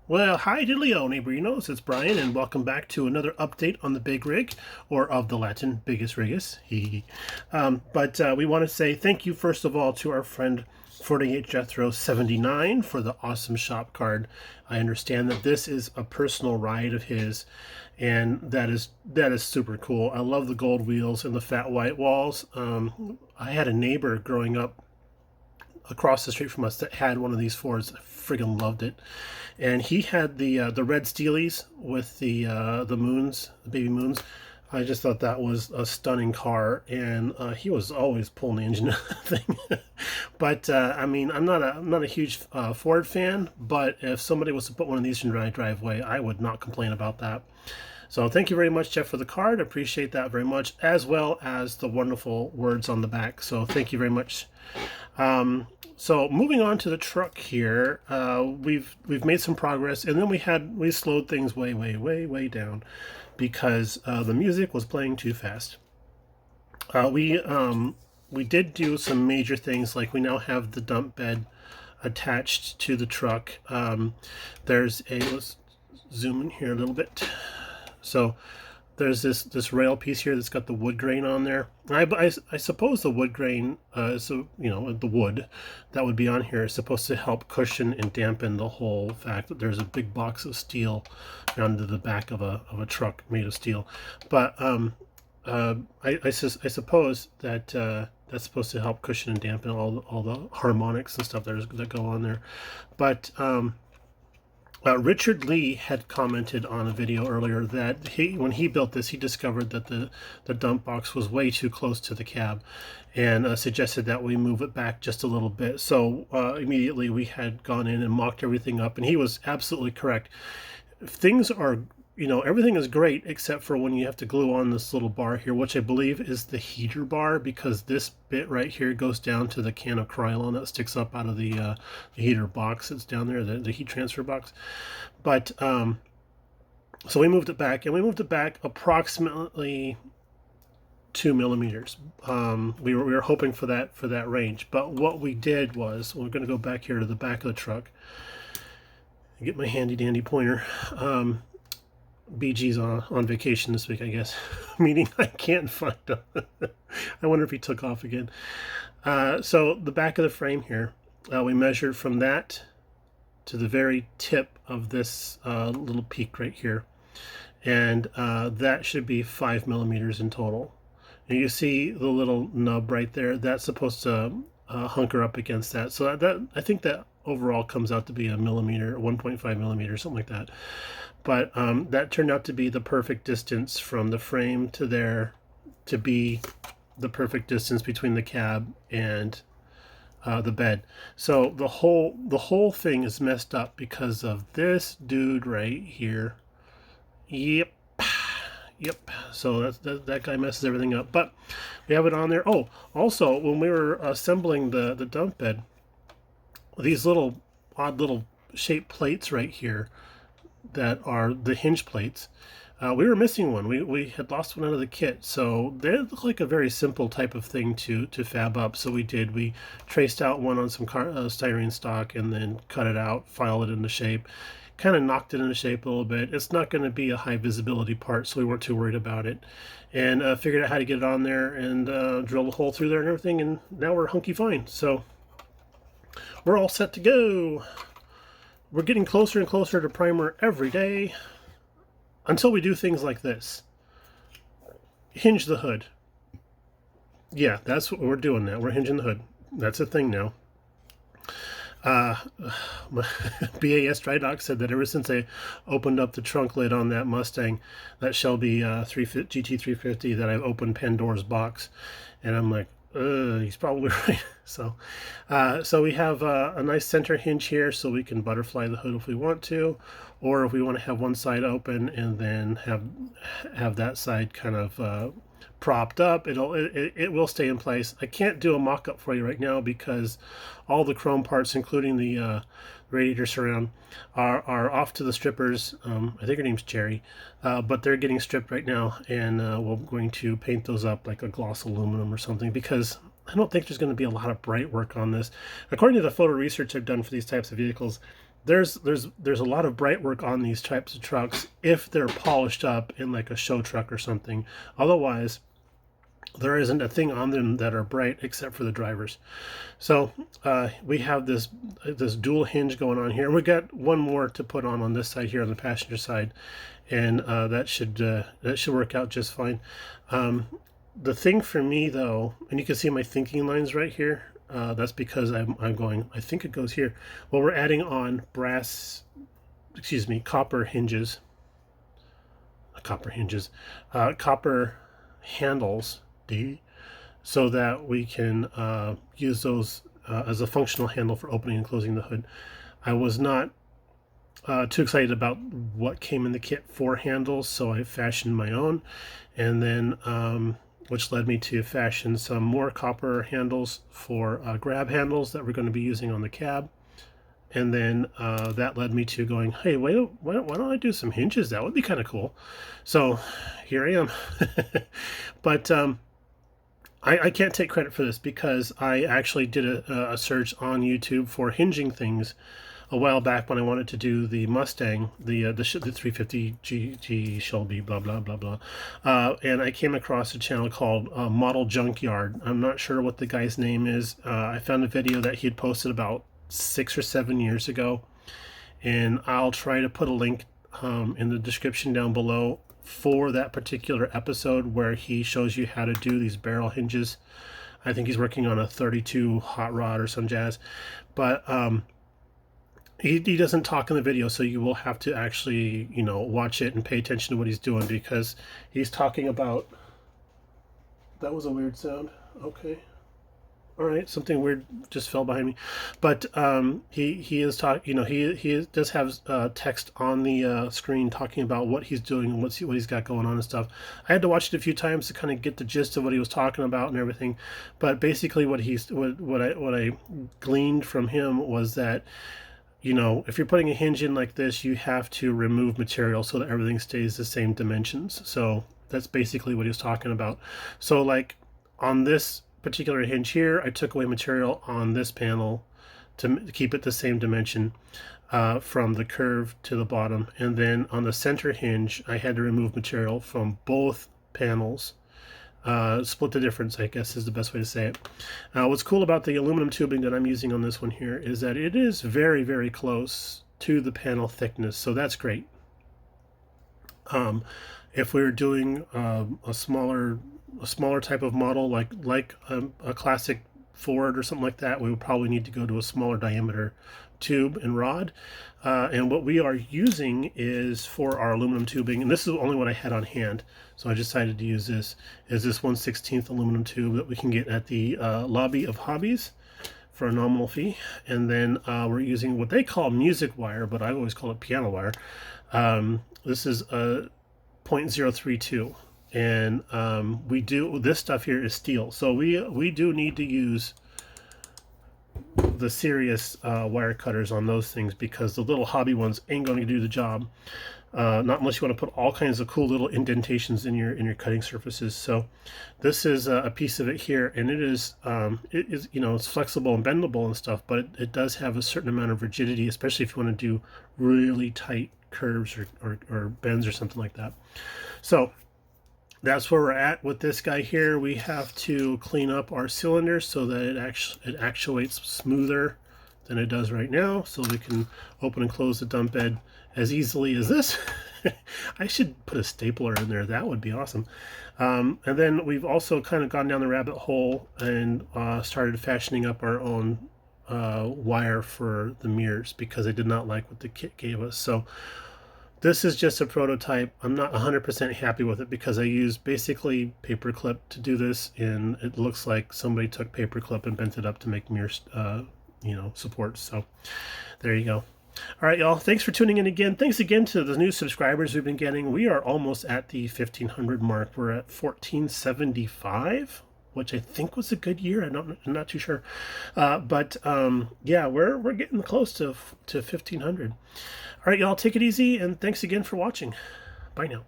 Well, hi to Leone Brinos, it's Brian, and welcome back to another update on the big rig, or of the Latin bigus rigus. But we want to say thank you first of all to our friend 48 Jethro 79 for the awesome shop card. I understand that this is a personal ride of his, and that is super cool. I love the gold wheels and the fat white walls. I had a neighbor growing up across the street from us that had one of these Fords. I friggin' loved it, and he had the red Steelies with the moons, the baby moons. I just thought that was a stunning car, and he was always pulling the engine of the thing. But I mean, I'm not a huge Ford fan, but if somebody was to put one of these in my driveway, I would not complain about that. So thank you very much, Jeff, for the card. Appreciate that very much, as well as the wonderful words on the back. So thank you very much. So moving on to the truck here, we've made some progress, and then we slowed things way down because the music was playing too fast. We did do some major things, like we now have the dump bed attached to the truck. Let's zoom in here a little bit. So there's this rail piece here that's got the wood grain on there. I suppose the wood grain, the wood that would be on here is supposed to help cushion and dampen the whole fact that there's a big box of steel down to the back of a truck made of steel. But I suppose that that's supposed to help cushion and dampen all the harmonics and stuff that go on there. But Richard Lee had commented on a video earlier that when he built this, he discovered that the dump box was way too close to the cab, and suggested that we move it back just a little bit. So immediately we had gone in and mocked everything up, and he was absolutely correct. Things are, everything is great except for when you have to glue on this little bar here, which I believe is the heater bar, because this bit right here goes down to the can of Krylon that sticks up out of the heater box that's down there, the heat transfer box. But so we moved it back, and we moved it back approximately 2 millimeters. We were hoping for that range, but what we did was, we're going to go back here to the back of the truck, get my handy dandy pointer. BG's on vacation this week, I guess, meaning I can't find him. I wonder if he took off again. So the back of the frame here, we measured from that to the very tip of this little peak right here, and that should be 5 millimeters in total. And you see the little nub right there, that's supposed to hunker up against that. So that I think that overall comes out to be a millimeter, 1.5 millimeters, something like that. But that turned out to be the perfect distance from the frame to there, to be the perfect distance between the cab and the bed. So the whole thing is messed up because of this dude right here. Yep. So that guy messes everything up. But we have it on there. Oh, also, when we were assembling the dump bed, these odd little shaped plates right here that are the hinge plates, we were missing one. We had lost one out of the kit, so they look like a very simple type of thing to fab up. So we traced out one on some styrene stock, and then cut it out, filed it into shape, kind of knocked it into shape a little bit. It's not going to be a high visibility part, so we weren't too worried about it, and figured out how to get it on there, and drilled a hole through there and everything, and now we're hunky fine. So we're all set to go. We're getting closer and closer to primer every day, until we do things like this. Hinge the hood. Yeah, that's what we're doing now. We're hinging the hood. That's a thing now. BAS Dry Dock said that ever since I opened up the trunk lid on that Mustang, that Shelby GT350, that I've opened Pandora's box. And I'm like, he's probably right. So we have a nice center hinge here, so we can butterfly the hood if we want to, or if we want to have one side open and then have that side kind of propped up. It will stay in place. I can't do a mock-up for you right now because all the chrome parts, including the radiator surround, are off to the strippers. I think her name's Cherry, but they're getting stripped right now, and we're going to paint those up like a gloss aluminum or something, because I don't think there's going to be a lot of bright work on this. According to the photo research I've done for these types of vehicles, there's a lot of bright work on these types of trucks if they're polished up in like a show truck or something. Otherwise, there isn't a thing on them that are bright except for the drivers. So we have this dual hinge going on here. We got one more to put on this side here on the passenger side, and that should work out just fine. The thing for me though, and you can see my thinking lines right here. That's because I'm going. I think it goes here. Well, we're adding on copper hinges, copper handles. So that we can use those as a functional handle for opening and closing the hood. I was not too excited about what came in the kit for handles, so I fashioned my own, and then which led me to fashion some more copper handles for grab handles that we're going to be using on the cab. And then that led me to going, hey, why don't I do some hinges? That would be kind of cool. So here I am. But I can't take credit for this because I actually did a search on YouTube for hinging things a while back when I wanted to do the Mustang, the 350 GT Shelby, blah, blah, blah, blah. And I came across a channel called Model Junkyard. I'm not sure what the guy's name is. I found a video that he had posted about 6 or 7 years ago. And I'll try to put a link in the description down below for that particular episode where he shows you how to do these barrel hinges. I think he's working on a 32 hot rod or some jazz, but he doesn't talk in the video, so you will have to actually, you know, watch it and pay attention to what he's doing, because he's talking about, that was a weird sound. Okay. All right, something weird just fell behind me, but he is talking. You know, he does have text on the screen talking about what he's doing and what he's got going on and stuff. I had to watch it a few times to kind of get the gist of what he was talking about and everything, but basically what I gleaned from him was that, you know, if you're putting a hinge in like this, you have to remove material so that everything stays the same dimensions. So that's basically what he was talking about. So like on this particular hinge here, I took away material on this panel to keep it the same dimension from the curve to the bottom, and then on the center hinge I had to remove material from both panels. Split the difference, I guess is the best way to say it. What's cool about the aluminum tubing that I'm using on this one here is that it is very, very close to the panel thickness, so that's great. If we were doing a smaller type of model like a classic Ford or something like that, we would probably need to go to a smaller diameter tube and rod. And what we are using is for our aluminum tubing, and this is the only one I had on hand, so I decided to use this, is this 1/16 aluminum tube that we can get at the Lobby of Hobbies for a nominal fee. And then we're using what they call music wire, but I always call it piano wire. This is a 0.032. And this stuff here is steel, so we do need to use the serious wire cutters on those things, because the little hobby ones ain't going to do the job, not unless you want to put all kinds of cool little indentations in your cutting surfaces. So this is a piece of it here, and it is you know, it's flexible and bendable and stuff, but it does have a certain amount of rigidity, especially if you want to do really tight curves or bends or something like that. So that's where we're at with this guy here. We have to clean up our cylinder so that it actuates smoother than it does right now, so we can open and close the dump bed as easily as this. I should put a stapler in there. That would be awesome. And then we've also kind of gone down the rabbit hole and started fashioning up our own wire for the mirrors, because I did not like what the kit gave us. So this is just a prototype. I'm not 100% happy with it because I used basically paperclip to do this, and it looks like somebody took paperclip and bent it up to make mirror, you know, supports. So there you go. All right, y'all. Thanks for tuning in again. Thanks again to the new subscribers we've been getting. We are almost at the 1,500 mark. We're at 1,475, which I think was a good year. I'm not too sure, but yeah, we're getting close to 1,500. All right, y'all, take it easy, and thanks again for watching. Bye now.